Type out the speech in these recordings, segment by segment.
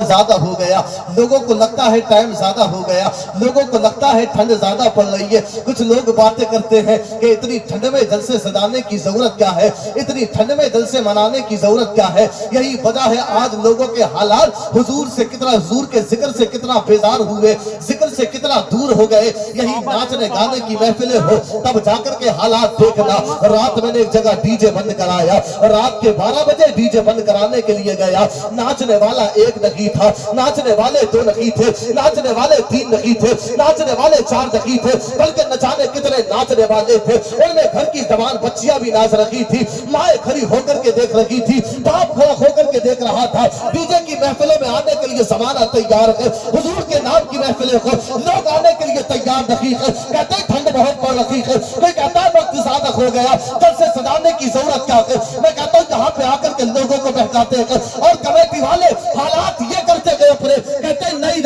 ज्यादा हो गया, लोगों को लगता है टाइम ज्यादा हो गया, लोगों को लगता है ठंड ज्यादा पड़ रही है। कुछ लोग बातें करते हैं कि इतनी ठंड में जलसे सजाने की जरूरत क्या है, इतनी ठंड में जलसे मनाने की जरूरत क्या है। यही वजह है आज लोगों के हालात हुजूर से कितना, हुजूर के जिक्र से कितना बेजार हुए, जिक्र से कितना दूर हो गए। यही नाचने गाने की महफिलें हो तब जाकर के हालात देखना। रात मैंने एक जगह डीजे बंद कराया, रात के 12 बजे डीजे बंद कराने के लिए गया। नाचने वाला एक नहीं था, नाचने वाले 2 नहीं थे, नाचने वाले 3 नहीं थे, नाचने वाले 4 नहीं थे, बल्कि न जाने कितने नाचने वाले थे। उनमें घर की जवान बच्चियां भी नाच रही थी, माए खड़ी होकर के देख रही थी, बाप खड़ा होकर के देख रहा था। डीजे की महफिलों में आने के लिए जमाना तैयार है, हुजूर के नाम की महफिलों को लोग आने के लिए तैयार नहीं है। कहते हैं ठंड बहुत पड़ रही है, कोई कहता है वक्त ज्यादा हो गया, कल से सजाने की जरूरत क्या है। मैं कहता हूँ यहाँ पे आकर के लोगों को बहकाते हैं और कमेटी वाले हालात ये करते गए अपने, कहते हैं नहीं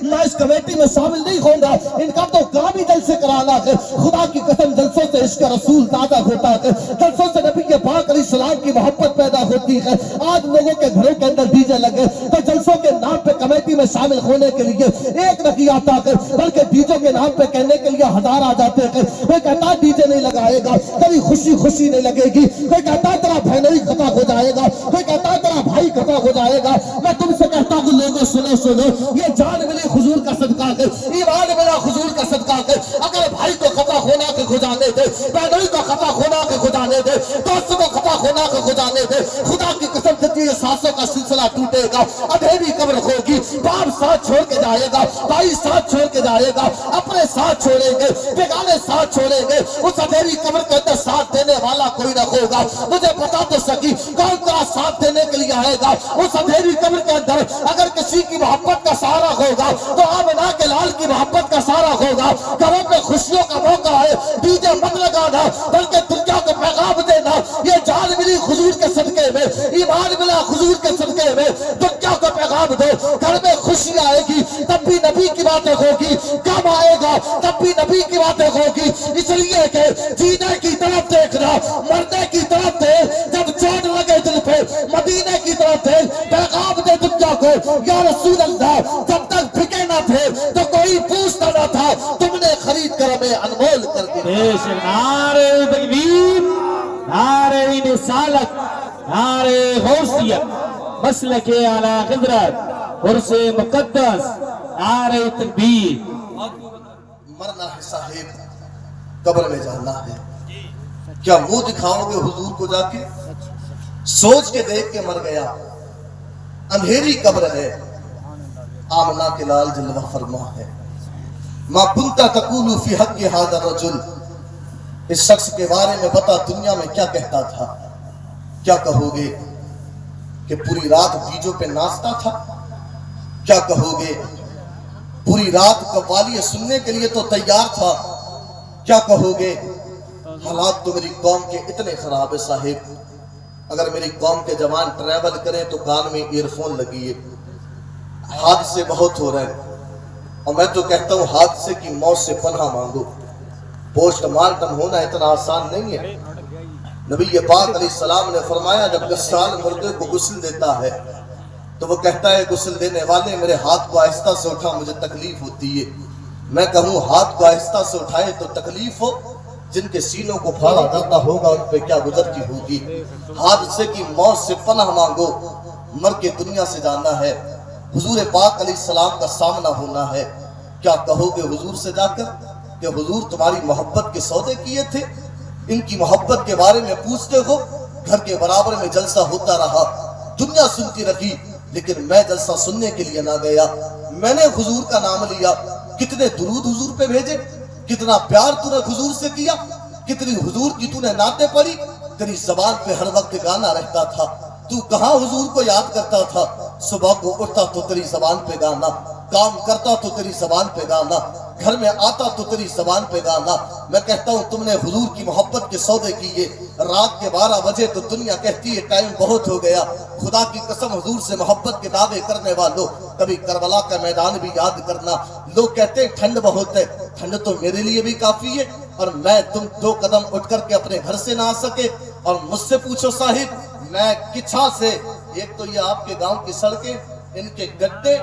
मैं इस कमेटी में शामिल नहीं होगा, इनका तो काम ही जल से कराना है। खुदा की कसम जलसों से इश्क रसूल ताजा होता है, जलसों से नबी के पाक अलैहिस्सलाम की मोहब्बत पैदा होती है। आज लोगों के घरों के अंदर डीजे लगे तो जलसों के नाम पे कमेटी में शामिल होने के लिए एक नहीं आता है, बल्कि डीजे के नाम पे कहने के लिए 1000 आ जाते हैं। कोई कहता डीजे नहीं लगाएगा, कभी खुशी नहीं लगेगी, कोई कहता तेरा बहनोई खता हो जाएगा, कोई कहता तेरा भाई खता हो जाएगा। मैं तुमसे कहता हूँ लोगों सुनो, ये जान मिली हुजूर का सदका है, ईमान मिला हुजूर का सदका है। अगर भाई को खता होना के खुदाने दे, बहनोई को खता होना के खुदाने दे, दोस्त को खता होना के खुदाने दे। खुदा की कसम से ये सांसों का सिलसिला टूटेगा, अंधेरी कब्र होगी, बाप साथ छोड़ के जाएगा, भाई साथ छोड़ के जाएगा, अपने साथ छोड़ेंगे, बेगाने साथ छोड़ेंगे। उस अंधेरी कब्र के अंदर साथ देने वाला कोई न होगा। मुझे बता तो सकी कौन तेरा साथ देने के लिए आएगा उस अंधेरी कब्र के अंदर। अगर किसी की मोहब्बत का सहारा होगा तो आमिना के लाल की मोहब्बत का सहारा होगा। घरों में खुशियों का मौका है, डीजे मत लगाना, बल्कि दुनिया को पैगाम देना। ये जान मिली हुजूर के सदके में, ईमान मिला हुजूर के सदके में, दुनिया को पैगाम दो। घर में खुशी आएगी तब भी नबी की बातें होगी, कब आएगा तब भी नबी की बातें होगी। इसलिए कि जीने की तरफ देखना, मरने की तरफ देख, जब चोट लगे दिल पे मदीने की तरफ देख, पैगाम दे दुनिया को या रसूल अल्लाह। जब तक बिके ना थे तो कोई पूछता ना था, तुमने खरीद कर हमें अनमोल कर दिया। नारे तकबीर, नारे रिसालत, नारे गौसियत, मसलके आला क़िदरत, उर्से मुक़द्दस, नारे तकबीर। मरना है साहिब, कब्र में जाना है। क्या मुंह दिखाओगे हुजूर को जाके? सोच के देख के मर गया, अंधेरी कब्र है, आमना के लाल जलवा फरमा है। मा कुंता तकूलु फी हक़्क़ि हाज़ा रजुल, इस शख्स के बारे में बता दुनिया में क्या कहता था। क्या कहोगे कि पूरी रात डीजों पे नाचता था? क्या कहोगे पूरी रात कव्वाली सुनने के लिए तो तैयार था? क्या कहोगे हालात तो मेरी कौम के इतने खराब है साहिब। अगर मेरी कौम के जवान ट्रैवल करें तो कान में ईयरफोन लगी है, हादसे बहुत हो रहे हैं। और मैं तो कहता हूँ हादसे की मौत से पनाह मांगो। पोस्टमार्टम होना इतना आसान नहीं है। नबी पाक अलैहिस्सलाम ने फरमाया जब गस्साल मुर्दे को गुस्ल देता है तो वो कहता है गुस्ल देने वाले मेरे हाथ को आहिस्ता से उठा, मुझे तकलीफ होती है। मैं कहूँ हाथ को आहिस्ता से उठाए तो तकलीफ हो, जिनके सीनों को फाड़ा जाता होगा उन पे क्या गुजरती होगी। हादसे की मौत से पनाह मांगो, मर के दुनिया से जाना है, हुजूर पाक अलैहिस्सलाम का सामना होना है। क्या कहोगे हुजूर से जाकर कि हुजूर तुम्हारी मोहब्बत के सौदे किए थे, इनकी मोहब्बत के बारे में पूछते हो। घर के बराबर में जलसा होता रहा, दुनिया सुनती रही, लेकिन मैं जलसा सुनने के लिए ना गया। मैंने हुजूर का नाम लिया, कितने दुरूद हुजूर पे भेजे, कितना प्यार तूने हुजूर से किया, कितनी हुजूर की तूने नाते पढ़ी। तेरी जबान पे हर वक्त गाना रहता था, तू कहाँ हुजूर को याद करता था। सुबह को उठता तो तेरी जबान पे गाना, काम करता तो तेरी जबान पे गाना, घर में आता तो तेरी जबान पे गाना। मैं कहता हूँ तुमने हुजूर की मोहब्बत के सौदे किए। रात के 12 बजे तो दुनिया कहती है टाइम बहुत हो गया। खुदा की कसम हुजूर से मोहब्बत के दावे करने वालों, कभी करबला का मैदान भी याद करना। लोग कहते हैं ठंड बहुत है, ठंड तो मेरे लिए भी काफी है, और मैं तुम 2 कदम उठ करके अपने घर से ना आ सके। और मुझसे पूछो साहिब, मैं किच्छा से, एक तो ये आपके गांव की सड़कें, ان کے گڈے،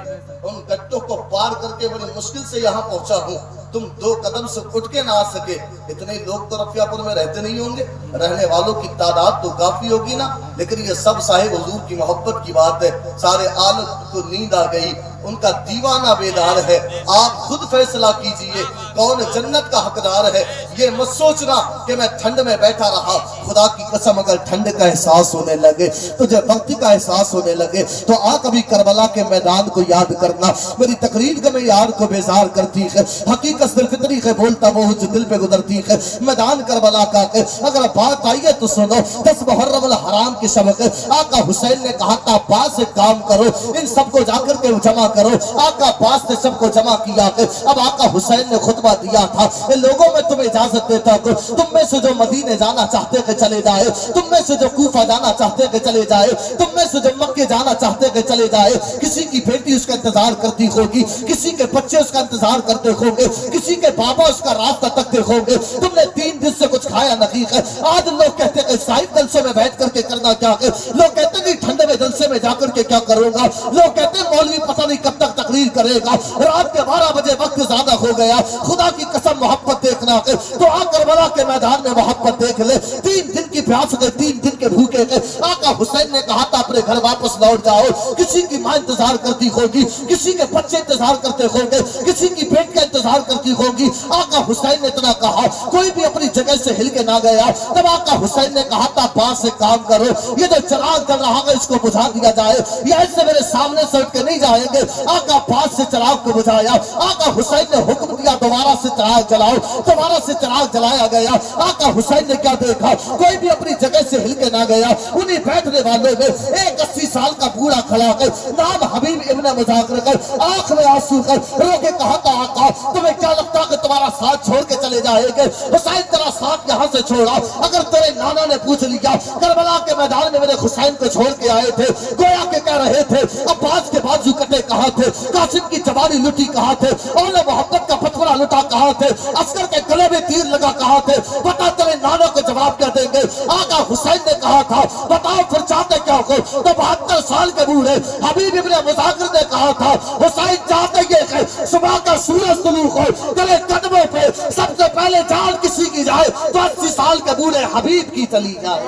ان گڈوں کو پار کر کے بڑی مشکل سے یہاں پہنچا ہوں، تم 2 قدم سے اٹھ کے نہ آ سکے۔ اتنے لوگ تو رفیہ پور میں رہتے نہیں ہوں گے، رہنے والوں کی تعداد تو کافی ہوگی نا، لیکن یہ سب صاحب حضور کی محبت کی بات ہے۔ سارے عالم کو نیند آ گئی، ان کا دیوانہ بیدار ہے۔ آپ خود فیصلہ کیجئے کون جنت کا حقدار ہے۔ یہ مت سوچنا کہ میں ٹھنڈ میں بیٹھا رہا، خدا کی قسم اگر ٹھنڈ کا احساس ہونے لگے، تجھے وقت کا احساس ہونے لگے تو آ کبھی کربلا کے میدان کو یاد کرنا۔ میری تقریر کا میں یار کو بیزار کرتی ہے، حقیقت دل فطری ہے، بولتا وہ جو دل پہ گزرتی ہے۔ میدان کربلا کا کہ اگر بات آئی ہے تو سنو، 10 محرم الحرام کی شب کے آقا حسین نے کہا تھا عباس سے کام کرو، ان سب کو جا کر کے جمع کرو۔ آقا عباس نے سب کو جمع کیا کہ اب آقا حسین نے خطبہ دیا تھا، اے لوگوں میں تمہیں اجازت دیتا کہ تم میں سے جو مدینے جانا چاہتے کہ چلے جائے، تم میں سے جو کوفہ جانا چاہتے کہ چلے جائے، تم میں سے جو مکے جانا چاہتے کہ چلے جائے۔ کسی کی بیٹی اس کا انتظار کرتی ہوگی، کسی کے بچے اس کا انتظار کرتے ہوں گے، کسی کے بابا اس کا راستہ تکتے ہوں گے۔ تم نے 3 دن سے کچھ کھایا نہیں ہے۔ آج لوگ کہتے ہیں کہ صاحب جلسے میں بیٹھ کر کے کرنا کیا ہے، لوگ کہتے ہیں کہ ٹھنڈے میں جلسے میں جا کر کے کیا کروں گا، لوگ کہتے ہیں مولوی پتہ نہیں کب تک تقریر کرے گا، رات کے 12 بجے وقت زیادہ ہو گیا۔ خدا کی قسم محبت دیکھنا ہے تو آ کربلا کے میدان میں محبت دیکھ لے۔ 3 دن کی پیاس کے، 3 دن کے بھوکے کے، آقا حسین نے کہا تھا اپنے گھر واپس لوٹ جاؤ۔ کسی کی ماں انتظار کرتی ہوگی، کسی کے بچے انتظار کرتے ہوں گے، کسی کی بیٹی انتظار کرتی ہوگی۔ آقا حسین نے اتنا کہا، کوئی بھی اپنی جگہ سے ہل کے نہ گیا۔ تب آقا حسین نے کہا تھا عباس سے کام کرو، یہ جو چراغ جل رہا ہے اس کو بجھا دیا جائے، یہ ایسے میرے سامنے سے اٹھ کے نہیں جائیں گے۔ آقا عباس سے چراغ کو بجھایا، آقا حسین نے حکم دیا دوبارہ سے چراغ جلاؤ، دوبارہ سے چراغ جلایا گیا۔ آقا حسین نے کیا دیکھا، کوئی بھی اپنی جگہ سے ہل کے نہ گیا۔ انہیں بیٹھنے والوں میں ایک 80 سال کا بوڑھا کھڑا کر، نام حبیب ابن مذاکر کر، آنکھ میں آنسو کر رو کے کہا تھا آقا تمہیں کیا لگتا کہ تمہارا ساتھ چھوڑ کے چلے جائیں گے؟ حسین تیرا ساتھ یہاں سے چھوڑا، اگر تیرے نانا نے پوچھ لیا کربلا کے میدان میں میرے حسین کو چھوڑ کے آئے تھے، گویا کہ کہہ رہے تھے عباس کے بازو کٹے کہاں تھے، قاسم کی جوانی لٹی کہاں تھے، اول محبت کا فتوہ لٹا کہاں تھے، عسکر کے گلے میں تیر لگا کہاں تھے، بتا تیرے نانا کو جواب کیا دیں گے؟ آقا حسین نے کہا تھا بتاؤ پھر چاہتے کیا ہو؟ تو 72 سال کے بوڑھے حبیب ابن مذاکر نے کہا تھا حسین چاہتے یہ کہ صبح کا سورج طلوع ہو، تیرے قدموں پہ سب سے پہلے جان کسی کی جائے تو 80 سال کے بوڑھے حبیب کی چلی جائے۔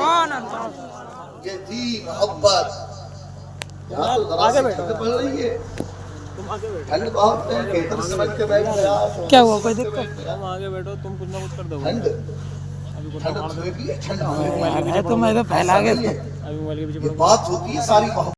یہ تھی محبت۔ یہاں تو ذرا سی ٹھنڈ پڑ رہی ہے، ٹھنڈ بہت ہے کہ ادھر سمجھ کے بیٹھ گیا۔ کیا ہوا کوئی دقت؟ تم آگے بیٹھو، تم کچھ نہ کچھ کر دو۔ ٹھنڈ ٹھنڈ ہوئے بھی ہے، ٹھنڈ ہوئے بھی ہے، تو میں تو پھیلا گیا ابھی موبائل کے پیچھے یہ بات ہوتی ہے ساری محبت۔